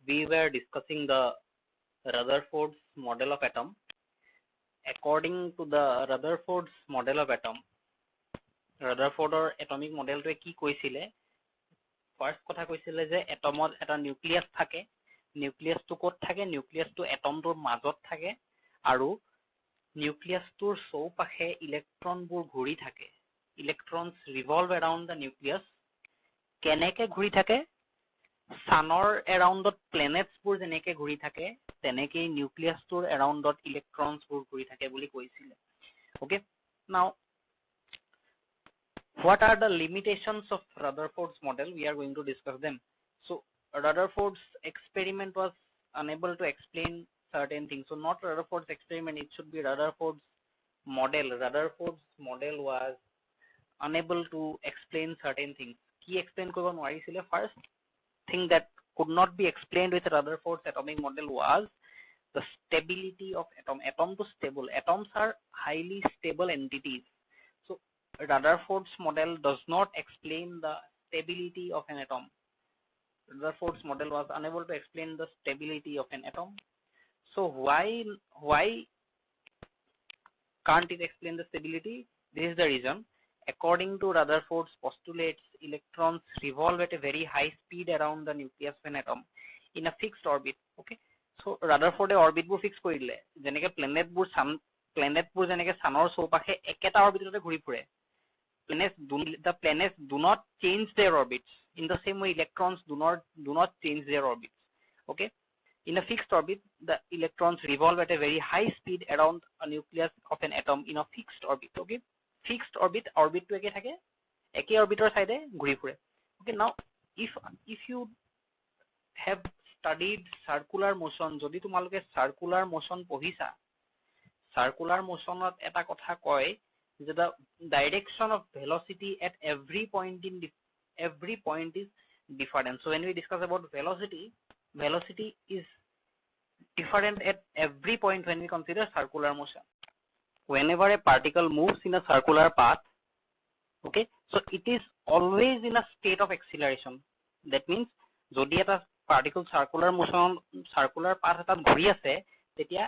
we were discussing the Rutherford's model of atom. According to the Rutherford's model of atom, Rutherfordৰ atomic modelটোৱে কি কৈছিলে? First কথা কৈছিলে যে এটমত এটা নিউক্লিয়াছ থাকে, নিউক্লিয়াছটো ক'ত থাকে? নিউক্লিয়াছটো এটমটোৰ মাজত থাকে আৰু নিউক্লিয়াছটোৰ চৌপাশে ইলেক্ট্ৰনবোৰ ঘূৰি থাকে। Electrons revolve around the nucleus. কেনেকে ঘূৰি থাকে? সানৰ এৰাউণ্ডত প্লেনেটছবোৰ যেনেকে ঘূৰি থাকে তেনেকেই নিউক্লিয়াছটোৰ এৰাউণ্ডত ইলেক্ট্ৰনছবোৰ ঘূৰি থাকে বুলি কৈছিলে। Okay, now what are the limitations of Rutherford's model? We are going to discuss them. So Rutherford's experiment was unable to explain certain things. So not Rutherford's experiment, it should be Rutherford's model. Rutherford's model was unable to explain certain things. He explained কৰিব নোৱাৰিছিলে। First thing that could not be explained with Rutherford's atomic model was the stability of atom. Atom to stable. Atoms are highly stable entities. So Rutherford's model does not explain the stability of an atom. Rutherford's model was unable to explain the stability of an atom. So why can't it explain the stability? This is the reason. According to Rutherford's postulates, electrons revolve at a very high speed around the nucleus of an atom in a fixed orbit. Okay, so Rutherford orbit bur fix কৰি দিলে, যেনেকে planet bur যেনেকে সানৰ চৌপাশে একেটা অৰ্বিটতে ঘূৰি ফুৰে। The planets do not change their orbits. In the same way, electrons do not change their orbits. Okay, in a fixed orbit, the electrons revolve at a very high speed around a nucleus of an atom in a fixed orbit. Okay, fixed orbit to একে থাকে, একে orbiter সাইডে ঘূৰি ফুৰে। Okay, now if you have studied circular motion, যদি তোমালোকে circular motion পঢ়িছা, circular motionত এটা কথা কয় যে the direction of velocity at every point is different. So when we discuss about velocity is different at every point when we consider circular motion. Whenever a particle moves in a circular path, okay, so it is always in a state of acceleration. That means যদি এটা particle circular motion circular path এটাত ঘূৰি আছে তেতিয়া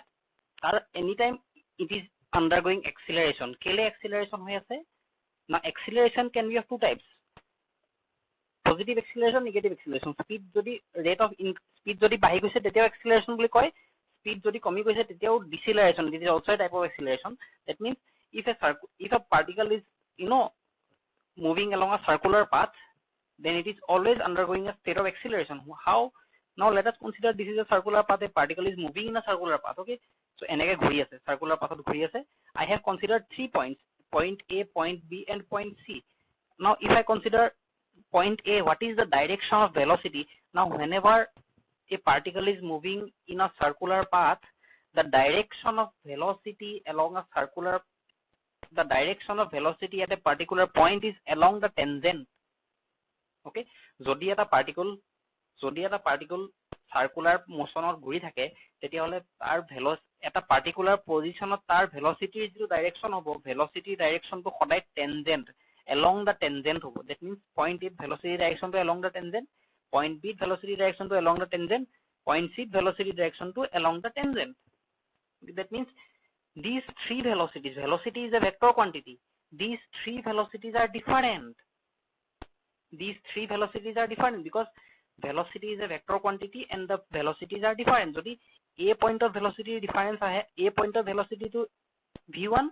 তাৰ anytime it is undergoing acceleration. কেলে acceleration হৈ আছে? Now acceleration can be of two types: positive acceleration, negative acceleration. Speed যদি rate of speed যদি বাঢ়ি গৈছে তেতিয়াও acceleration বুলি কয়, speed যদি কমি গৈছে তেতিয়াও deceleration. This is also a type of acceleration. That means if a particle is moving along a circular path, then it is always undergoing a state of acceleration. How? Now let us consider this is a circular path. A particle is moving in a circular path. Okay, so এনেকে ঘূৰি আছে, circular path ঘূৰি আছে. I have considered 3 points: point A, point B, and point C. Now if I consider point A, what is the direction of velocity? Now whenever a particle is moving in a circular path, the direction of velocity along a circular, the direction of velocity at a particular point is along the tangent. Okay, যদি এটা particle circular motionত ঘূৰি থাকে তেতিয়াহলে তাৰ এটা particular positionত তাৰ velocity যিটো direction হ'ব, velocity direction টো সদায় tangent, along the tangent হ'ব. That means point A velocity direction to along the tangent, point B velocity direction to along the tangent, point C velocity direction to along the tangent. That means these three velocities, velocity is a vector quantity, these three velocities are different. These three velocities are different because velocity is a vector quantity and the velocities are different. Jodi A point of velocity difference ahe, A point of velocity to v1,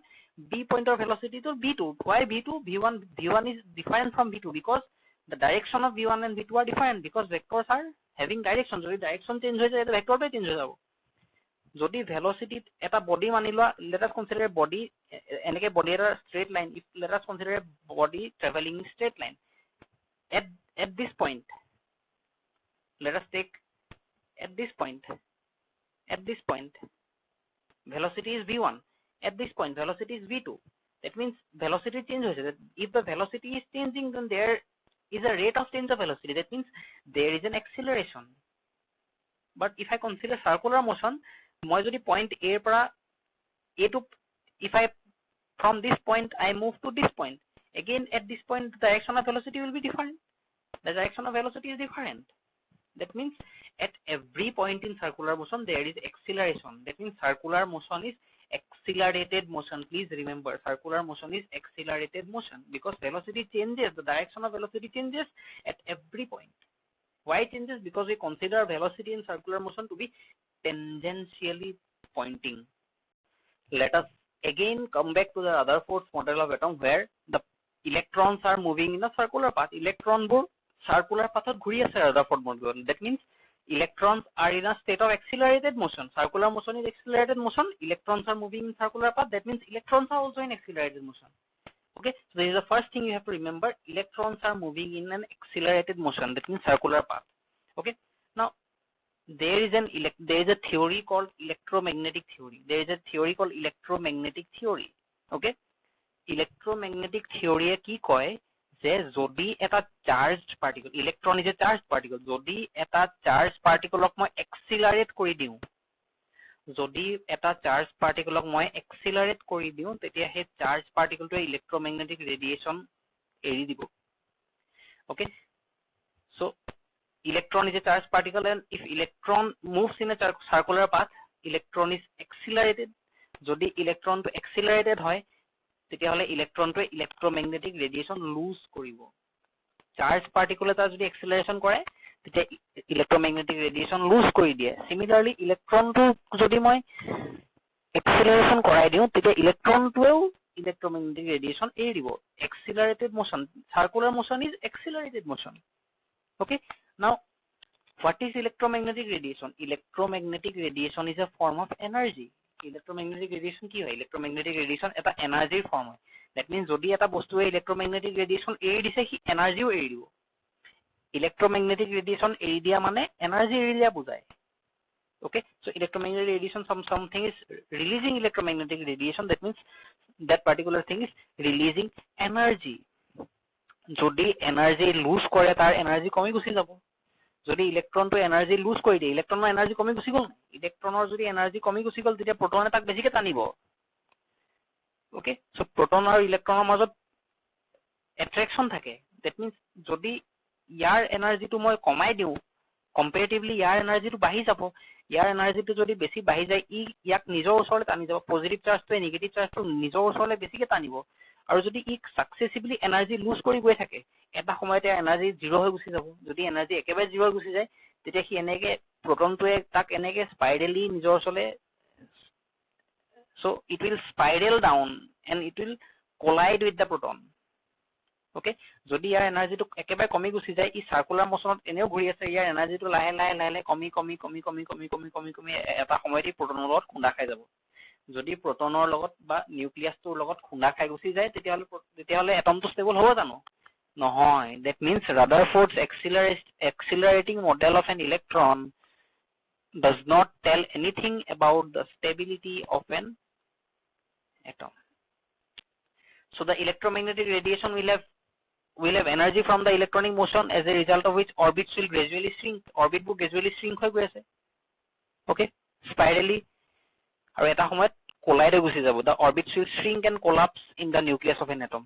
B point of velocity to v2. Why v2? v1 is different from v2 because the direction of v1 and v2 are different because vectors are having direction. Jodi direction change hoye jaye vector to change hoye jabo. Jodi velocity eta body mani loa, let us consider a body eneke body era straight line. If let us consider a body traveling in straight line at this point, let us take at this point velocity is v1, at this point velocity is v2. That means velocity changes. If the velocity is changing, then there is a rate of change of velocity. That means there is an acceleration. But if I consider circular motion, মই যদি point A পৰা A to, if I from this point I move to this point, again at this point the direction of velocity will be different. The direction of velocity is different. That means at every point in circular motion there is acceleration. That means circular motion is accelerated motion. Please remember, circular motion is accelerated motion because velocity changes, the direction of velocity changes at every point. Why changes? Because we consider velocity in circular motion to be tangentially pointing. Let us again come back to the Rutherford's model of atom where the electrons are moving in a circular path. Electron bor circular path ghuri ase Rutherford model. That means electrons are in a state of accelerated motion. Circular motion is accelerated motion. Electrons are moving in circular path. That means electrons are also in accelerated motion. Okay, so this is the first thing you have to remember. Electrons are moving in an accelerated motion. That means circular path. Okay, now there is a theory called electromagnetic theory. There is a theory called electromagnetic theory. Okay, electromagnetic theory ki koy যে যদি এটা charged particle, electron is a charged particle, যদি এটা charge পার্টিকলক মই accelerate কৰি দিওঁ, যদি এটা চাৰ্জ পাৰ্টিকলক মই এক্সিলাৰেট কৰি দিওঁ তেতিয়া হে চাৰ্জ পাৰ্টিকলটোৱে ইলেক্ট্ৰমেগনেটিক ৰেডিয়েশন এৰি দিব। Okay, so electron is a charged particle and if electron moves in a circular path, electron is accelerated. যদি electron to accelerated হয় তেতিয়া হলে electron to electromagnetic radiation lose কৰিব। charged particle এটা যদি acceleration কৰে তেতিয়া electromagnetic radiation lose কৰি দিয়ে। similarly electron to যদি মই acceleration কৰাই দিওঁ তেতিয়া electron toও electromagnetic radiation এৰি দিব। accelerated motion, circular motion is accelerated motion. Okay, now what is electromagnetic radiation? Electromagnetic radiation is a form of energy. Electromagnetic radiation কি হয়? Electromagnetic radiation এটা এনাৰ্জিৰ ফৰ্ম হয়। that means যদি এটা বস্তুৱে electromagnetic radiation এৰি দিছে সি এনাৰ্জিও এৰি দিব। electromagnetic radiation এৰি দিয়া মানে এনাৰ্জি এৰি দিয়া বুজায়। okay, so electromagnetic radiation, something is releasing electromagnetic radiation, that means that particular thing is releasing energy. যদি এনার্জি লুজ কৰে তাৰ এনাৰ্জি কমি গুচি যাব। যদি ইলেক্ট্ৰনটো এনাৰ্জি লুজ কৰি দিয়ে, ইলেক্ট্ৰনৰ এনাৰ্জি কমি গুচি গল, ইলেক্ট্ৰনৰ যদি এনাৰ্জি কমি গুচি গল তেতিয়া প্ৰটনে তাক বেছিকে টানিব। ওকে, সো প্ৰটন আৰু ইলেক্ট্ৰনৰ মাজত এট্ৰেকশন থাকে। দ্যাট মিন্স যদি ইয়াৰ এনাৰ্জিটো মই কমাই দিওঁ, কম্পাৰেটিভলি ইয়াৰ এনাৰ্জিটো বাঢ়ি যাব। ইয়াৰ এনাৰ্জিটো যদি বেছি বাঢ়ি যায় ইয়াক নিজৰ ওচৰলৈ টানি যাব। পজিটিভ চাৰ্জটোৱে নেগেটিভ চাৰ্জটো নিজৰ ওচৰলৈ বেছিকে টানিব। আৰু যদি সাকসেসিভলি এনাৰ্জি লুজ কৰি গৈ থাকে এটা সময়তে এনাৰ্জি জিৰো হৈ গুচি যাব। যদি এনাৰ্জি একেবাৰে জিৰো হৈ গুচি যায় তেতিয়া সি এনেকে প্ৰটনটোৱে তাক এনেকে স্পাইৰেলি নিজৰ ওচৰলৈ, so it will spiral down and it will collide with the proton. okay, যদি ইয়াৰ এনাৰ্জিটো একেবাৰে কমি গুচি যায় ই সাৰ্কুলাৰ মোশনত এনেও ঘূৰি আছে, ইয়াৰ এনার্জিটো লাহে লাহে লাহে কমি কমি কমি কমি কমি কমি কমি কমি এটা সময়তে প্ৰটনৰ লগত খুন্দা খাই যাব। যদি প্ৰটনৰ লগত বা নিউক্লিয়াছটোৰ লগত খুন্দা খাই গুচি যায় তেতিয়াহলে এটমটো ষ্টেবল হ'ব জানো? নহয়। that means Rutherford's accelerating model of an electron does not tell anything about the stability of an atom. So the electromagnetic radiation will have energy from the electronic motion, as a result of which orbits will gradually shrink. Orbit will gradually shrink হৈ গৈ আছে। okay, spirally আৰু এটা সময়ত collide হৈ গুচি যাব। the orbits will shrink and collapse in the nucleus of an atom.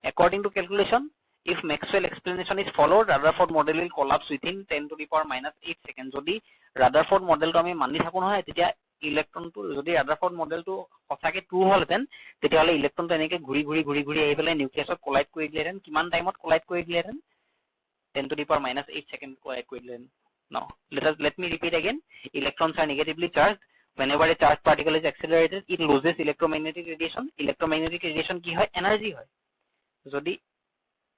According to calculation, if Maxwell explanation is followed, Rutherford model will collapse within 10⁻⁻8 seconds. যদি Rutherford model টো আমি মানি থাকো নহয় তেতিয়া ইলেক্ট্ৰনটো, যদি Rutherford model টো সঁচাকে ট্ৰু হলহেঁতেন তেতিয়াহলে ইলেক্ট্ৰনটো এনেকে ঘূৰি ঘূৰি ঘূৰি ঘূৰি আহি পেলাই নিউক্লিয়াছত কলাইড কৰি দিলেহেঁতেন। কিমান টাইমত কলাইড কৰি দিলেহেঁতেন? 10⁻⁸ সেকেন্ড কলাইড কৰি দিলেহেঁতেন। Now let me repeat again. Electrons are negatively charged. Whenever a charged particle is accelerated, it loses electromagnetic radiation. Electromagnetic radiation কি হয়? এনার্জি হয়। যদি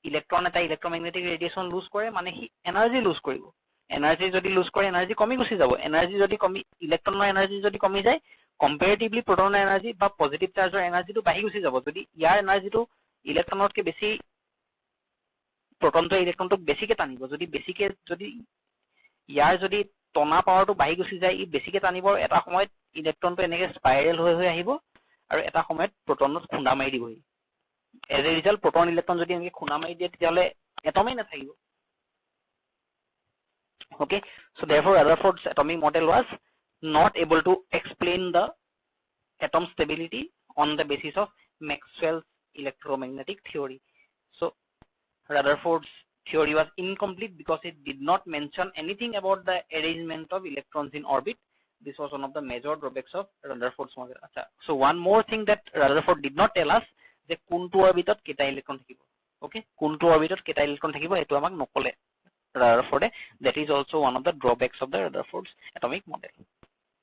ইলেক্ট্রন এটা ইলেক্ট্রোম্যাগনেটিক রেডিয়েশন লুজ কৰে মানে সি এনাৰ্জি লুজ কৰিব। এনাৰ্জি যদি লুজ কৰে এনাৰ্জি কমি গুচি যাব। এনাৰ্জি যদি কমি, ইলেক্ট্ৰনৰ এনাৰ্জি যদি কমি যায় কম্পাৰেটিভলি প্ৰটনৰ এনাৰ্জি বা পজিটিভ চাৰ্জৰ এনাৰ্জিটো বাঢ়ি গুচি যাব। যদি ইয়াৰ এনাৰ্জিটো ইলেক্ট্ৰনতকৈ বেছি, প্ৰটনটোৱে ইলেক্ট্ৰনটোক বেছিকে টানিব। যদি বেছিকে, যদি ইয়াৰ যদি টনা পাৱাৰটো বাঢ়ি গুচি যায় ই বেছিকে টানিব। এটা সময়ত ইলেক্ট্ৰনটো এনেকে স্পাইৰেল হৈ হৈ আহিব আৰু এটা সময়ত প্ৰটনত খুন্দা মাৰি দিবহি। as a result proton electron যদি এনেকে খুনা মাৰি দিয়ে তেতিয়াহলে এটমেই নাথাকিব। okay, so therefore Rutherford's atomic model was not able to explain the atom stability on the basis of Maxwell's electromagnetic theory. So Rutherford's theory was incomplete because it did not mention anything about the arrangement of electrons in orbit. This was one of the major drawbacks of Rutherford's model. So one more thing that Rutherford did not tell us, যে কোনটো অরবিটত কেটা electron থাকিব, okay কোনটো অরবিটত কেটা electron থাকিব এটো আমাক নকলে Rutherford. That is also one of the drawbacks of the Rutherford's atomic model.